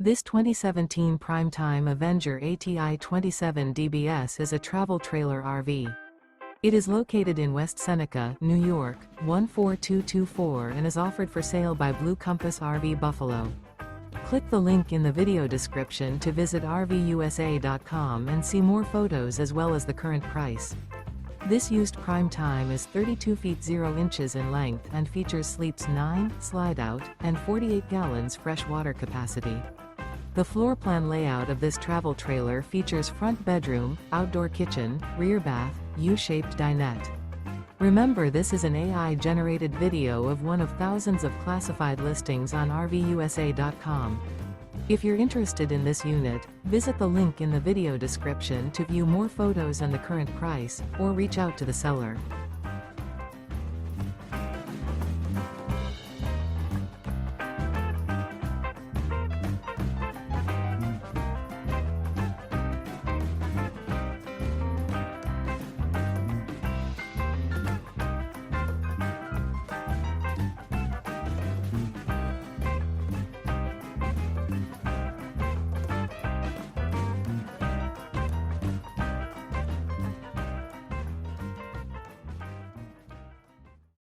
This 2017 Prime Time Avenger ATI 27 DBS is a travel trailer RV. It is located in West Seneca, New York, 14224 and is offered for sale by Blue Compass RV Buffalo. Click the link in the video description to visit RVUSA.com and see more photos as well as the current price. This used Prime Time is 32 feet 0 inches in length and features sleeps 9, slide-out, and 48 gallons fresh water capacity. The floor plan layout of this travel trailer features front bedroom, outdoor kitchen, rear bath, U-shaped dinette. Remember, this is an AI-generated video of one of thousands of classified listings on RVUSA.com. If you're interested in this unit, visit the link in the video description to view more photos and the current price, or reach out to the seller.